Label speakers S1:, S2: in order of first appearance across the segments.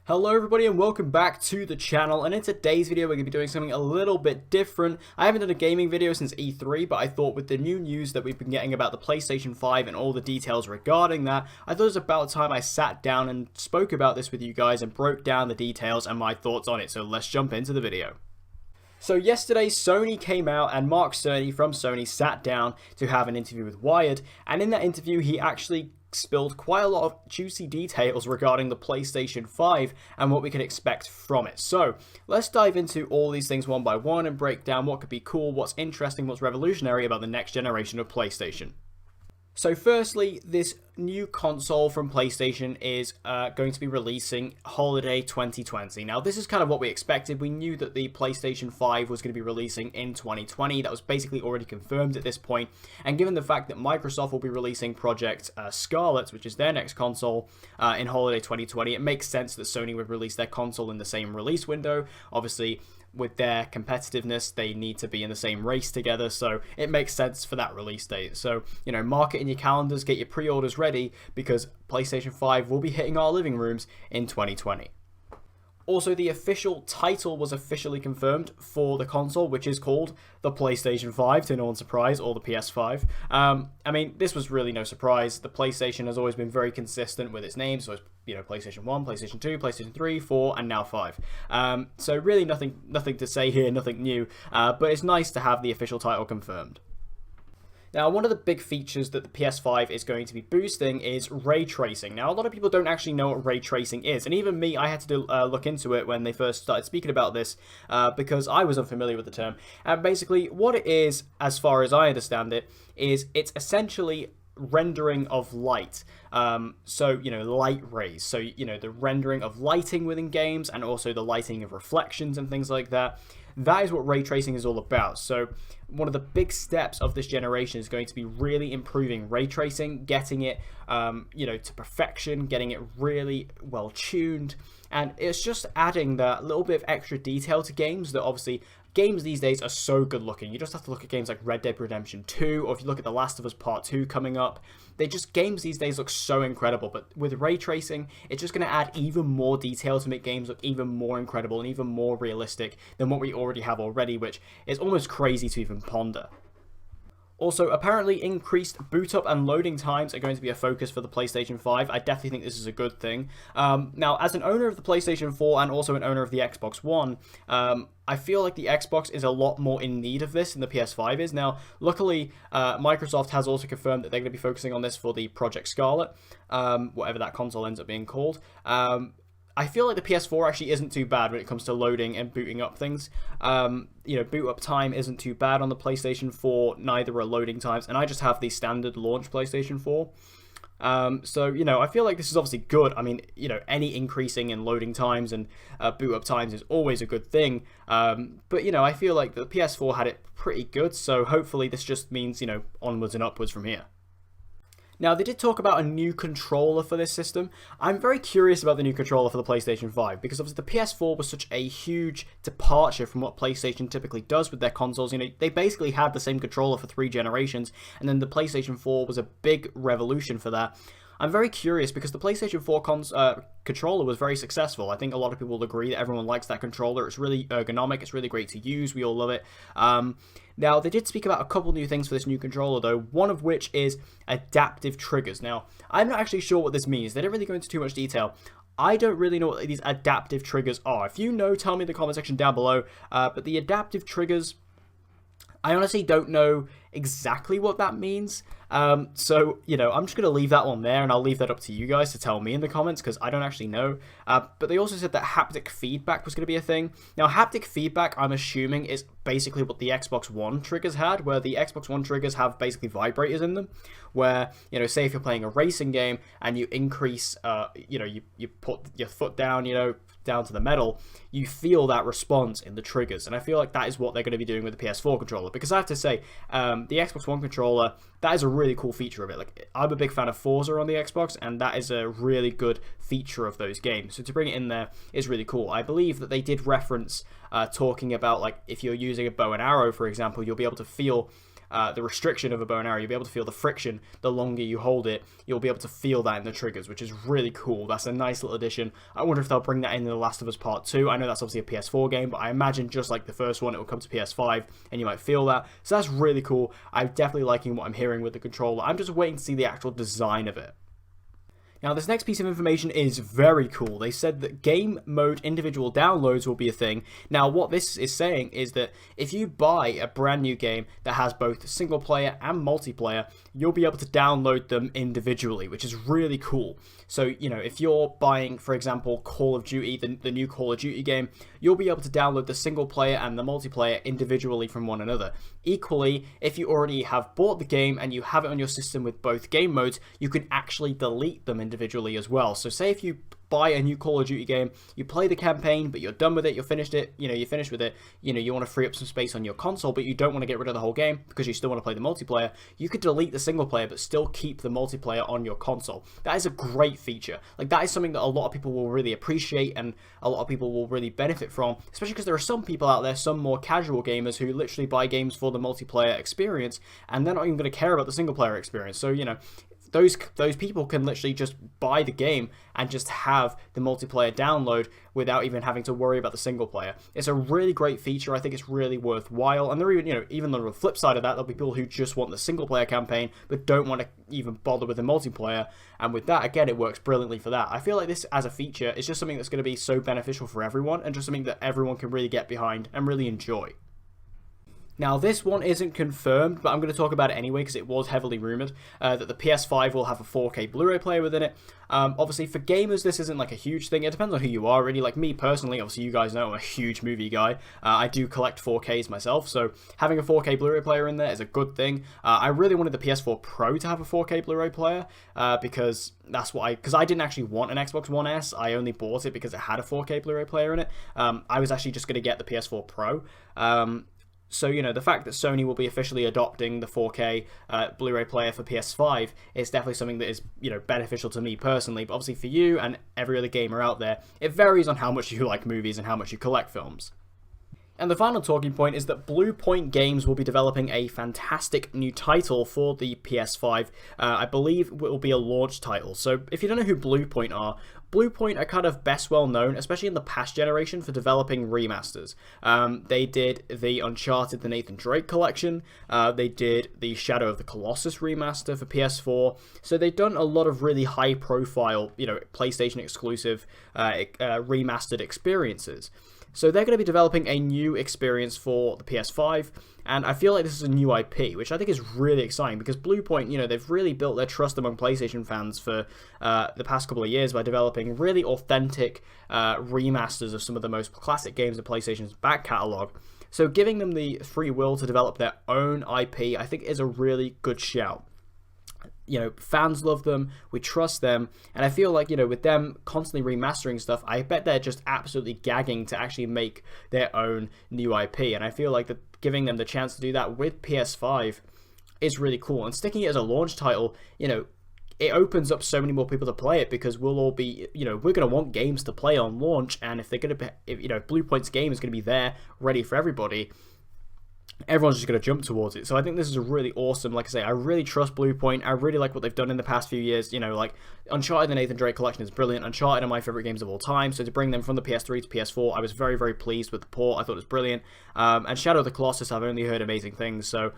S1: Hello everybody and welcome back to the channel, and in today's video we're going to be doing something a little bit different. I haven't done a gaming video since E3, but I thought with the new news that we've been getting about the PlayStation 5 and all the details regarding that, I thought it was about time I sat down and spoke about this with you guys and broke down the details and my thoughts on it, so let's jump into the video. So yesterday, Sony came out and Mark Cerny from Sony sat down to have an interview with Wired, and in that interview he actually spilled quite a lot of juicy details regarding the PlayStation 5 and what we can expect from it. So let's dive into all these things one by one and break down what could be cool, what's interesting, what's revolutionary about the next generation of PlayStation. So firstly, this new console from PlayStation is going to be releasing holiday 2020. Now, this is kind of what we expected. We knew that the PlayStation 5 was going to be releasing in 2020. That was basically already confirmed at this point. And given the fact that Microsoft will be releasing Project Scarlet, which is their next console, in holiday 2020, it makes sense that Sony would release their console in the same release window. Obviously, with their competitiveness, they need to be in the same race together, so it makes sense for that release date. So, mark it in your calendars, get your pre-orders ready, because PlayStation 5 will be hitting our living rooms in 2020. Also, the official title was officially confirmed for the console, which is called the PlayStation 5, to no one's surprise, or the PS5. I mean, this was really no surprise. The PlayStation has always been very consistent with its names, so it's PlayStation 1, PlayStation 2, PlayStation 3, 4, and now 5. So really nothing to say here, nothing new, but it's nice to have the official title confirmed. Now, one of the big features that the PS5 is going to be boosting is ray tracing. Now, a lot of people don't actually know what ray tracing is, and even me, I had to look into it when they first started speaking about this, because I was unfamiliar with the term. And basically, what it is, as far as I understand it, is it's essentially rendering of light. So, light rays. So, the rendering of lighting within games, and also the lighting of reflections and things like that. That is what ray tracing is all about. So one of the big steps of this generation is going to be really improving ray tracing, getting it, to perfection, getting it really well tuned, and it's just adding that little bit of extra detail to games that obviously games these days are so good looking. You just have to look at games like Red Dead Redemption 2, or if you look at The Last of Us Part 2 coming up, games these days look so incredible, but with ray tracing, it's just going to add even more detail to make games look even more incredible and even more realistic than what we already have already, which is almost crazy to even ponder. Also, apparently increased boot up and loading times are going to be a focus for the PlayStation 5. I definitely think this is a good thing. Now, as an owner of the PlayStation 4 and also an owner of the Xbox One, I feel like the Xbox is a lot more in need of this than the PS5 is. Now, luckily, Microsoft has also confirmed that they're going to be focusing on this for the Project Scarlet, whatever that console ends up being called. I feel like the PS4 actually isn't too bad when it comes to loading and booting up things. Boot up time isn't too bad on the PlayStation 4, neither are loading times, and I just have the standard launch PlayStation 4. So, I feel like this is obviously good. I mean, any increasing in loading times and boot up times is always a good thing. But, I feel like the PS4 had it pretty good, so hopefully this just means, onwards and upwards from here. Now, they did talk about a new controller for this system. I'm very curious about the new controller for the PlayStation 5, because obviously the PS4 was such a huge departure from what PlayStation typically does with their consoles. They basically had the same controller for 3 generations, and then the PlayStation 4 was a big revolution for that. I'm very curious because the PlayStation 4 controller was very successful. I think a lot of people will agree that everyone likes that controller. It's really ergonomic. It's really great to use. We all love it. Now, they did speak about a couple new things for this new controller, though, one of which is adaptive triggers. Now, I'm not actually sure what this means. They didn't really go into too much detail. I don't really know what these adaptive triggers are. If you know, tell me in the comment section down below. But the adaptive triggers, I honestly don't know exactly what that means. So, I'm just going to leave that one there, and I'll leave that up to you guys to tell me in the comments, because I don't actually know. But they also said that haptic feedback was going to be a thing. Now, haptic feedback, I'm assuming, is basically what the Xbox One triggers had, where the Xbox One triggers have basically vibrators in them, where, say if you're playing a racing game and you increase, you put your foot down, down to the metal, you feel that response in the triggers, and I feel like that is what they're going to be doing with the PS4 controller, because I have to say, the Xbox One controller, that is a really cool feature of it. Like, I'm a big fan of Forza on the Xbox, and that is a really good feature of those games, so to bring it in there is really cool. I believe that they did reference talking about, like, if you're using a bow and arrow, for example, you'll be able to feel the restriction of a bow and arrow. You'll be able to feel the friction the longer you hold it. You'll be able to feel that in the triggers, which is really cool. That's a nice little addition. I wonder if they'll bring that in The Last of Us Part 2. I know that's obviously a PS4 game, but I imagine just like the first one, it will come to PS5 and you might feel that. So that's really cool. I'm definitely liking what I'm hearing with the controller. I'm just waiting to see the actual design of it. Now, this next piece of information is very cool. They said that game mode individual downloads will be a thing. Now, what this is saying is that if you buy a brand new game that has both single player and multiplayer, you'll be able to download them individually, which is really cool. So, you know, if you're buying, for example, Call of Duty, the new Call of Duty game, you'll be able to download the single player and the multiplayer individually from one another. Equally, if you already have bought the game and you have it on your system with both game modes, you can actually delete them individually as well. So say if you buy a new Call of Duty game, you play the campaign, but you're done with it, you're finished with it, you want to free up some space on your console, but you don't want to get rid of the whole game because you still want to play the multiplayer, you could delete the single player, but still keep the multiplayer on your console. That is a great feature. Like, that is something that a lot of people will really appreciate and a lot of people will really benefit from, especially because there are some people out there, some more casual gamers, who literally buy games for the multiplayer experience, and they're not even going to care about the single player experience. So, those people can literally just buy the game and just have the multiplayer download without even having to worry about the single player. It's a really great feature. I think it's really worthwhile. And there are even on the flip side of that, there'll be people who just want the single player campaign but don't want to even bother with the multiplayer. And with that, again, it works brilliantly for that. I feel like this as a feature is just something that's going to be so beneficial for everyone and just something that everyone can really get behind and really enjoy. Now, this one isn't confirmed, but I'm going to talk about it anyway because it was heavily rumoured that the PS5 will have a 4K Blu-ray player within it. Obviously, for gamers, this isn't like a huge thing. It depends on who you are, really. Like me personally, obviously, you guys know I'm a huge movie guy. I do collect 4Ks myself, so having a 4K Blu-ray player in there is a good thing. I really wanted the PS4 Pro to have a 4K Blu-ray player because I didn't actually want an Xbox One S. I only bought it because it had a 4K Blu-ray player in it. I was actually just going to get the PS4 Pro. So, the fact that Sony will be officially adopting the 4K Blu-ray player for PS5 is definitely something that is, beneficial to me personally. But obviously for you and every other gamer out there, it varies on how much you like movies and how much you collect films. And the final talking point is that Bluepoint Games will be developing a fantastic new title for the PS5. I believe it will be a launch title. So if you don't know who Bluepoint are kind of best well known, especially in the past generation, for developing remasters. They did the Uncharted, the Nathan Drake collection. They did the Shadow of the Colossus remaster for PS4. So they've done a lot of really high profile, PlayStation exclusive remastered experiences. So they're going to be developing a new experience for the PS5, and I feel like this is a new IP, which I think is really exciting because Bluepoint, they've really built their trust among PlayStation fans for the past couple of years by developing really authentic remasters of some of the most classic games of PlayStation's back catalogue. So giving them the free will to develop their own IP, I think is a really good shout. Fans love them, we trust them, and I feel like, with them constantly remastering stuff, I bet they're just absolutely gagging to actually make their own new IP, and I feel like giving them the chance to do that with PS5 is really cool, and sticking it as a launch title, it opens up so many more people to play it because we'll all be, we're going to want games to play on launch, and if they're going to be, if Bluepoint's game is going to be there, ready for everybody, everyone's just going to jump towards it. So I think this is a really awesome, like I say, I really trust Bluepoint. I really like what they've done in the past few years. Like Uncharted, the Nathan Drake collection is brilliant. Uncharted are my favorite games of all time. So to bring them from the PS3 to PS4, I was very, very pleased with the port. I thought it was brilliant. And Shadow of the Colossus, I've only heard amazing things. So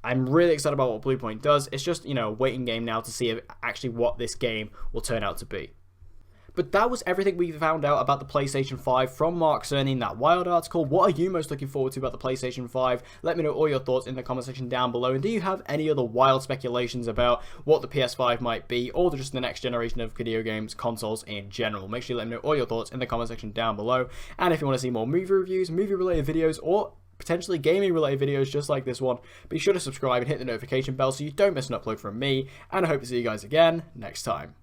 S1: I'm really excited about what Bluepoint does. It's just, a waiting game now to see actually what this game will turn out to be. But that was everything we found out about the PlayStation 5 from Mark Cerny in that Wired article. What are you most looking forward to about the PlayStation 5? Let me know all your thoughts in the comment section down below. And do you have any other wild speculations about what the PS5 might be, or just the next generation of video games, consoles in general? Make sure you let me know all your thoughts in the comment section down below. And if you want to see more movie reviews, movie-related videos, or potentially gaming-related videos just like this one, be sure to subscribe and hit the notification bell so you don't miss an upload from me. And I hope to see you guys again next time.